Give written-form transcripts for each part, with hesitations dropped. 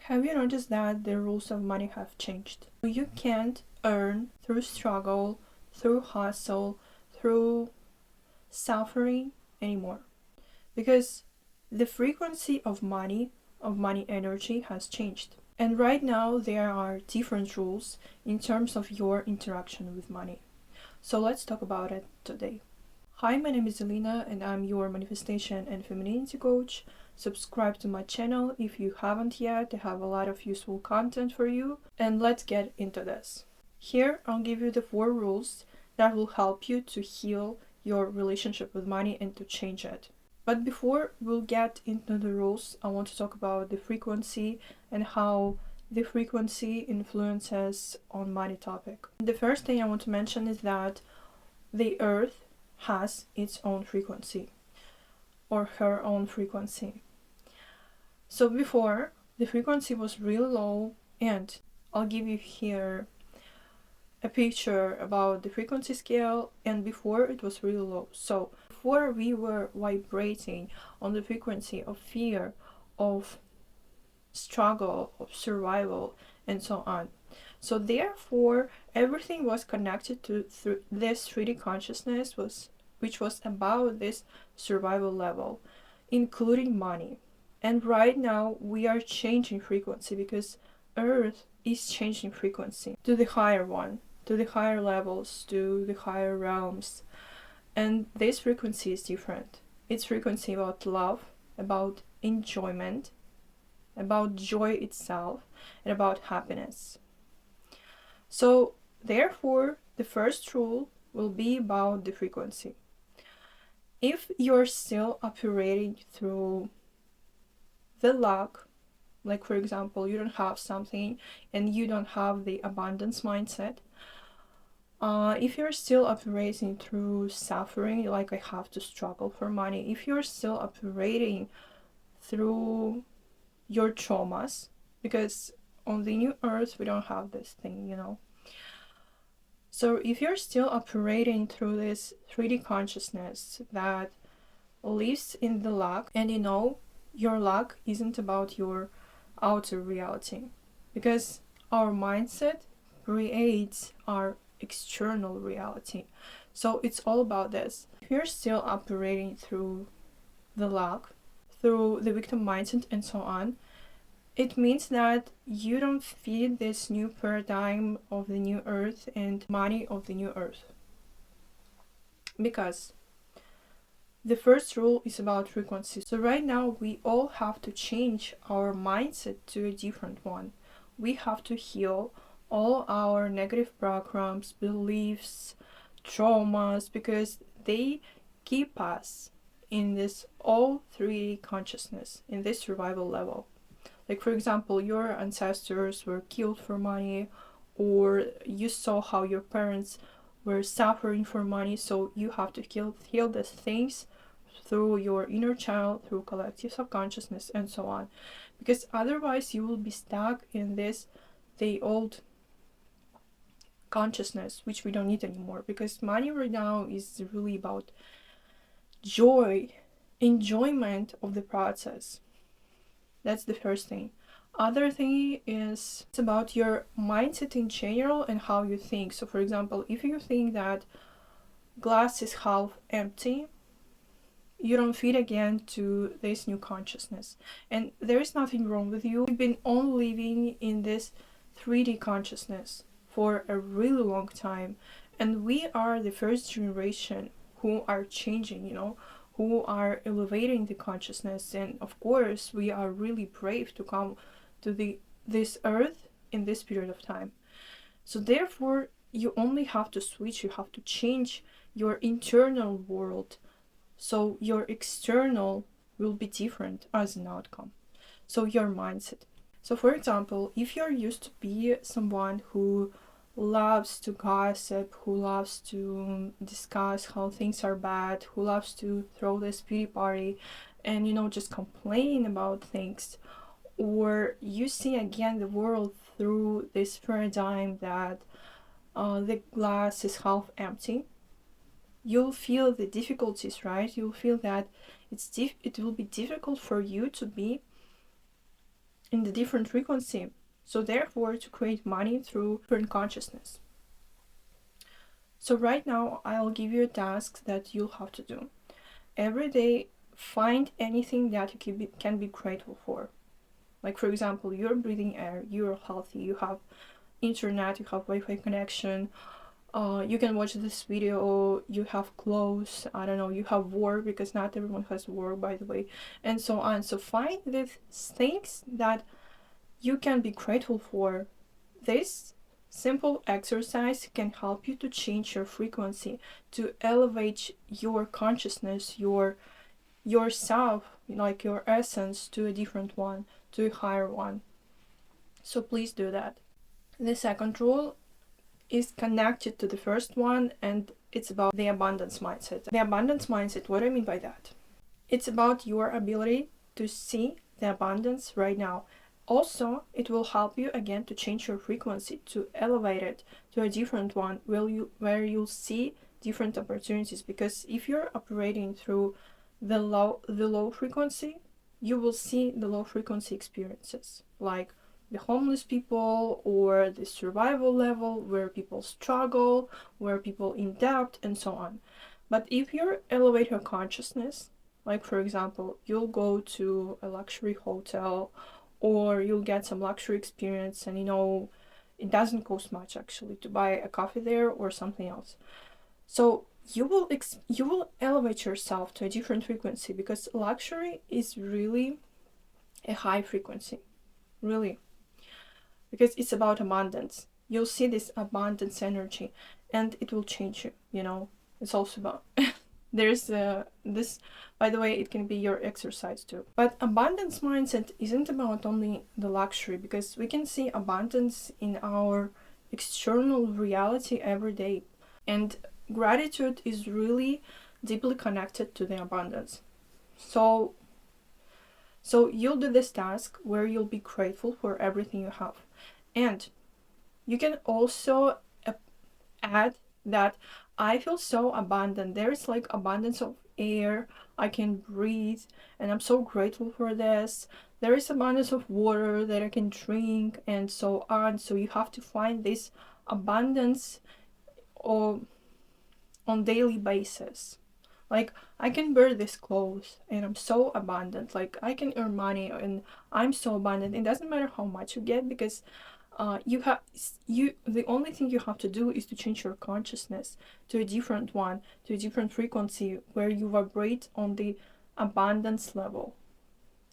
Have you noticed that the rules of money have changed? You can't earn through struggle, through hustle, through suffering anymore. Because the frequency of money energy has changed. And right now there are different rules in terms of your interaction with money. So let's talk about it today. Hi, my name is Alina and I'm your manifestation and femininity coach. Subscribe to my channel if you haven't yet. I have a lot of useful content for you. And let's get into this. Here I'll give you the 4 rules that will help you to heal your relationship with money and to change it. But before we'll get into the rules, I want to talk about the frequency and how the frequency influences on money topic. The first thing I want to mention is that the earth has its own frequency or her own frequency. So before, the frequency was really low, and I'll give you here a picture about the frequency scale, and before it was really low. So before we were vibrating on the frequency of fear, of struggle, of survival, and so on. So therefore everything was connected to this 3D consciousness, which was about this survival level, including money. And right now we are changing frequency because Earth is changing frequency to the higher one, to the higher levels, to the higher realms. And this frequency is different. It's frequency about love, about enjoyment, about joy itself, and about happiness. So therefore the first rule will be about the frequency. If you're still operating through the lack, like for example you don't have something and you don't have the abundance mindset, if you're still operating through suffering, like I have to struggle for money, if you're still operating through your traumas, because on the new earth we don't have this thing, So if you're still operating through this 3D consciousness that lives in the lack, and your lack isn't about your outer reality, because our mindset creates our external reality. So it's all about this. If you're still operating through the lack, through the victim mindset and so on, it means that you don't feed this new paradigm of the new earth and money of the new earth. Because the first rule is about frequency. So right now we all have to change our mindset to a different one. We have to heal all our negative programs, beliefs, traumas, because they keep us in this all 3D consciousness, in this survival level. Like for example, your ancestors were killed for money, or you saw how your parents were suffering for money, so you have to heal these things through your inner child, through collective subconsciousness, and so on. Because otherwise you will be stuck in the old consciousness, which we don't need anymore. Because money right now is really about joy, enjoyment of the process. That's the first thing. Other thing is it's about your mindset in general and how you think. So for example, if you think that glass is half empty, you don't fit again to this new consciousness. And there is nothing wrong with you. You've been all living in this 3D consciousness for a really long time. And we are the first generation who are changing, who are elevating the consciousness. And of course we are really brave to come to this earth in this period of time. So therefore you only have to switch, you have to change your internal world, so your external will be different as an outcome. So your mindset. So for example, if you're used to be someone who loves to gossip, who loves to discuss how things are bad, who loves to throw this pity party and just complain about things, or you see again the world through this paradigm that the glass is half empty, you'll feel the difficulties, right? You'll feel that it will be difficult for you to be in the different frequency. So therefore, to create money through different consciousness. So right now, I'll give you a task that you'll have to do. Every day, find anything that you can be grateful for. Like, for example, you're breathing air, you're healthy, you have internet, you have Wi-Fi connection, you can watch this video, you have clothes, I don't know, you have work, because not everyone has work, by the way, and so on. So find these things that you can be grateful for. This simple exercise can help you to change your frequency, to elevate your consciousness, yourself, like your essence, to a different one, to a higher one. So please do that. The second rule is connected to the first one, and it's about the abundance mindset. The abundance mindset, what do I mean by that? It's about your ability to see the abundance right now. Also, it will help you again to change your frequency, to elevate it to a different one where you'll see different opportunities. Because if you're operating through the low frequency, you will see the low frequency experiences, like the homeless people, or the survival level where people struggle, where people in debt, and so on. But if you elevate your consciousness, like for example, you'll go to a luxury hotel, or you'll get some luxury experience, and it doesn't cost much actually to buy a coffee there or something else. So you will elevate yourself to a different frequency, because luxury is really a high frequency, really, because it's about abundance. You'll see this abundance energy, and it will change you. It's also about there's this, by the way, it can be your exercise too. But abundance mindset isn't about only the luxury, because we can see abundance in our external reality every day, and gratitude is really deeply connected to the abundance. So you'll do this task where you'll be grateful for everything you have. And you can also add that I feel so abundant. There's like abundance of air, I can breathe, and I'm so grateful for this. There is abundance of water that I can drink, and so on. So you have to find this abundance on daily basis. Like, I can wear this clothes and I'm so abundant. Like, I can earn money and I'm so abundant. It doesn't matter how much you get, because the only thing you have to do is to change your consciousness to a different one, to a different frequency where you vibrate on the abundance level.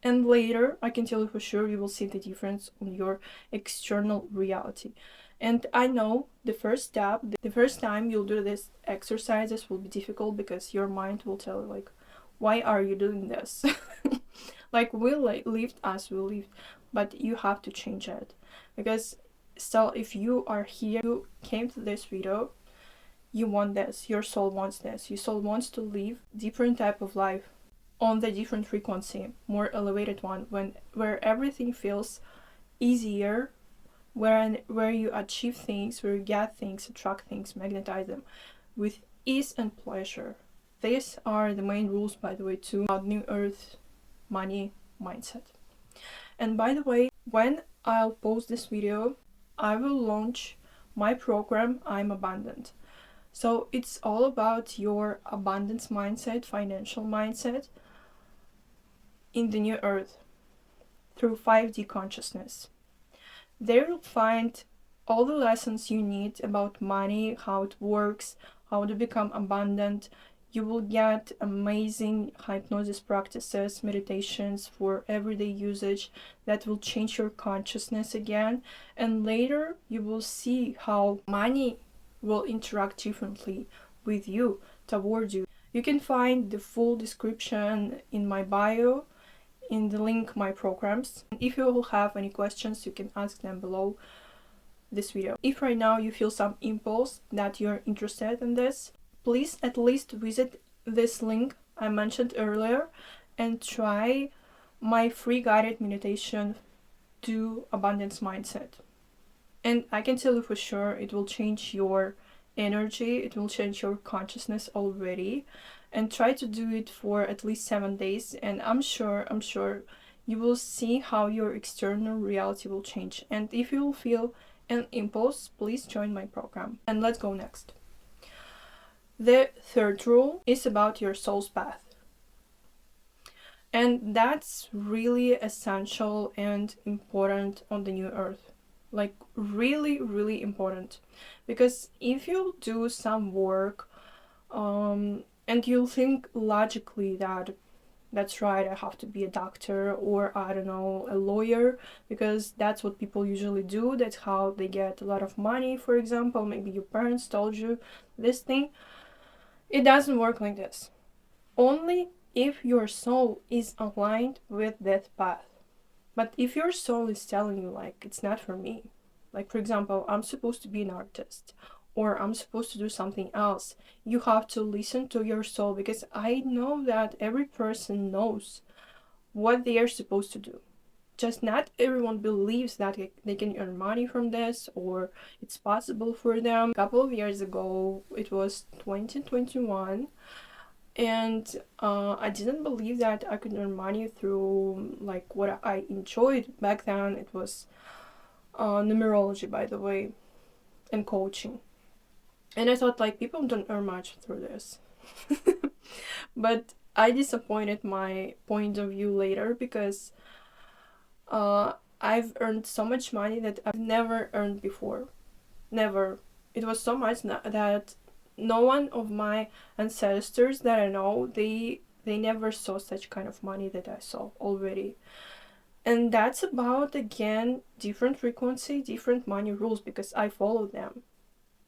And later, I can tell you for sure, you will see the difference on your external reality. And I know the first time you'll do this exercises will be difficult, because your mind will tell you, like, why are you doing this? Like, we'll live as we live, but you have to change it. Because still, if you are here, you came to this video, you want this, your soul wants this, your soul wants to live different type of life on the different frequency, more elevated one, where everything feels easier, where you achieve things, where you get things, attract things, magnetize them with ease and pleasure. These are the main rules, by the way, to New Earth money mindset. And by the way, when I'll post this video, I will launch my program, I'm Abundant. So it's all about your abundance mindset, financial mindset in the New Earth through 5D consciousness. There you'll find all the lessons you need about money, how it works, how to become abundant. You will get amazing hypnosis practices, meditations for everyday usage that will change your consciousness again. And later you will see how money will interact differently with you, toward you. You can find the full description in my bio, in the link my programs. If you will have any questions, you can ask them below this video. If right now you feel some impulse that you're interested in this, please at least visit this link I mentioned earlier and try my free guided meditation to abundance mindset. And I can tell you for sure it will change your energy, it will change your consciousness already. And try to do it for at least 7 days, and I'm sure you will see how your external reality will change. And if you feel an impulse, please join my program. And let's go next. The third rule is about your soul's path. And that's really essential and important on the new earth. Like really, really important. Because if you do some work and you think logically that that's right, I have to be a doctor or I don't know, a lawyer, because that's what people usually do. That's how they get a lot of money, for example. Maybe your parents told you this thing. It doesn't work like this. Only if your soul is aligned with that path. But if your soul is telling you, like, it's not for me, like, for example, I'm supposed to be an artist or I'm supposed to do something else, you have to listen to your soul, because I know that every person knows what they are supposed to do. Just not everyone believes that they can earn money from this or it's possible for them. A couple of years ago, it was 2021, and I didn't believe that I could earn money through like what I enjoyed back then. It was numerology, by the way, and coaching. And I thought like people don't earn much through this. But I disappointed my point of view later, because I've earned so much money that I've never earned before. Never. It was so much that no one of my ancestors that I know, they never saw such kind of money that I saw already. And that's about, again, different frequency, different money rules, because I follow them.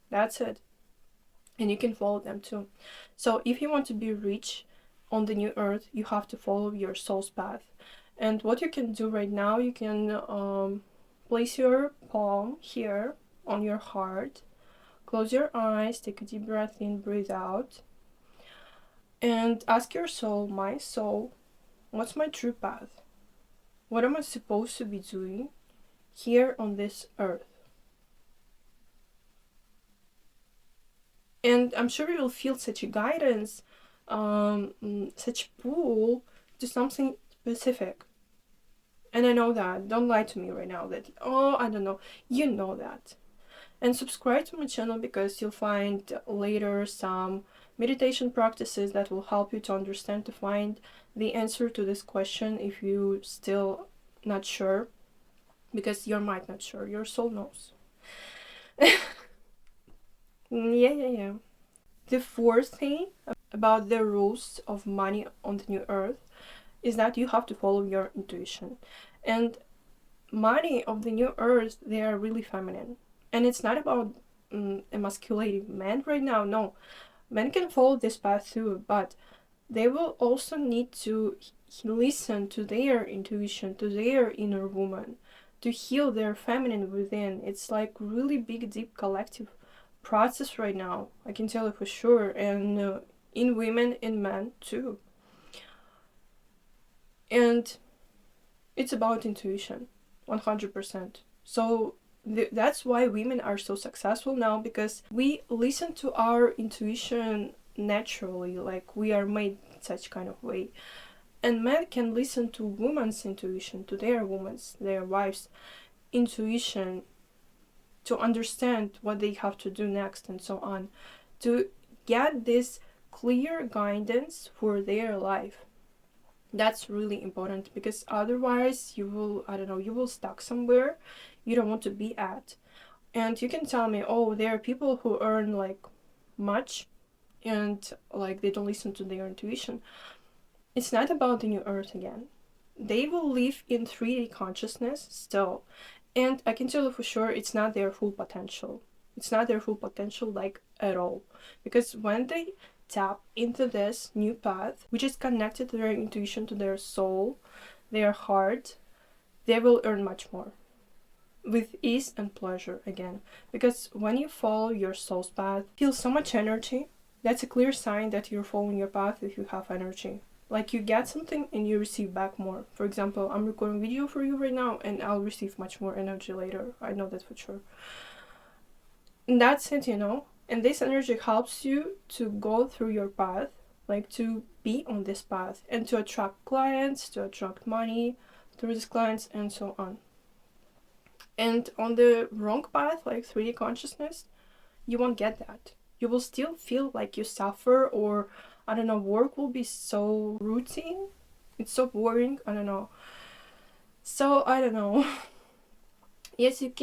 That's it. And you can follow them too. So if you want to be rich on the new earth, you have to follow your soul's path. And what you can do right now, you can place your palm here on your heart, close your eyes, take a deep breath in, breathe out, and ask your soul, my soul, what's my true path? What am I supposed to be doing here on this earth? And I'm sure you'll feel such a guidance, such pull to something specific. And I know that. Don't lie to me right now that, oh, I don't know. You know that. And subscribe to my channel, because you'll find later some meditation practices that will help you to understand, to find the answer to this question if you still not sure, because you might not sure. Your soul knows. Yeah. The fourth thing about the rules of money on the new earth is that you have to follow your intuition. And money of the new earth, they are really feminine. And it's not about emasculating men right now. No, men can follow this path too, but they will also need to listen to their intuition, to their inner woman, to heal their feminine within. It's like really big, deep collective process right now. I can tell you for sure. And in women, in men too. And it's about intuition, 100%. So that's why women are so successful now, because we listen to our intuition naturally, like we are made such kind of way. And men can listen to women's intuition, to their wives' intuition, to understand what they have to do next and so on, to get this clear guidance for their life. That's really important, because otherwise you will stuck somewhere you don't want to be at. And you can tell me, oh, there are people who earn like much and like they don't listen to their intuition. It's not about the new earth again. They will live in 3D consciousness still. And I can tell you for sure, it's not their full potential. It's not their full potential, like, at all. Because when they tap into this new path, which is connected to their intuition, to their soul, their heart, they will earn much more. With ease and pleasure again. Because when you follow your soul's path, feel so much energy. That's a clear sign that you're following your path if you have energy. Like you get something and you receive back more. For example, I'm recording video for you right now and I'll receive much more energy later. I know that for sure. And that's it, And this energy helps you to go through your path, like to be on this path and to attract clients, to attract money, through these clients, and so on. And on the wrong path, like 3D consciousness, you won't get that. You will still feel like you suffer, or I don't know, work will be so routine. It's so boring. I don't know. So I don't know. Yes, you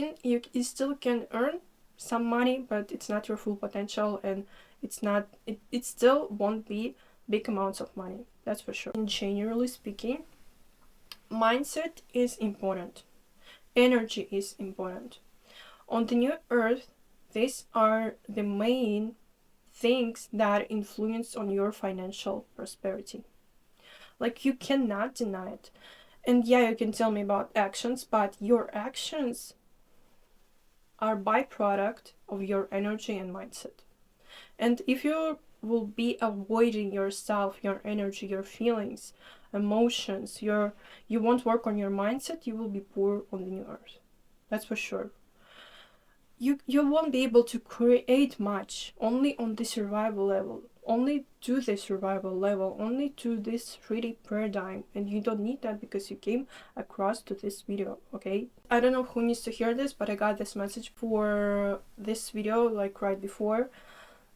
still can earn some money, but it's not your full potential, and it still won't be big amounts of money. That's for sure. And generally speaking, mindset is important. Energy is important. On the new earth, these are the main things that influence on your financial prosperity. Like, you cannot deny it. And yeah, you can tell me about actions, but your actions are byproduct of your energy and mindset. And if you will be avoiding yourself, your energy, your feelings, emotions, you won't work on your mindset, you will be poor on the new earth. That's for sure. You won't be able to create much, only on the survival level, only to the survival level, only to this 3D paradigm, and you don't need that because you came across to this video, okay? I don't know who needs to hear this, but I got this message for this video, like right before,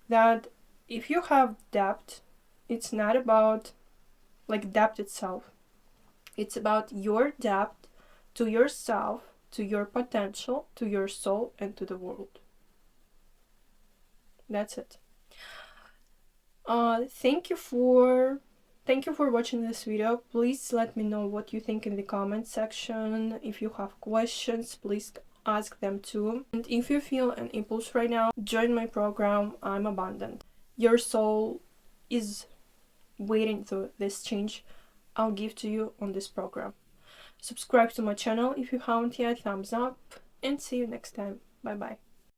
that if you have debt, it's not about like debt itself. It's about your debt to yourself, to your potential, to your soul, and to the world. That's it. Thank you for watching this video. Please let me know what you think in the comment section. If you have questions, please ask them too. And if you feel an impulse right now, join my program. I'm abundant. Your soul is waiting for this change I'll give to you on this program. Subscribe to my channel if you haven't yet, thumbs up, and see you next time. Bye bye.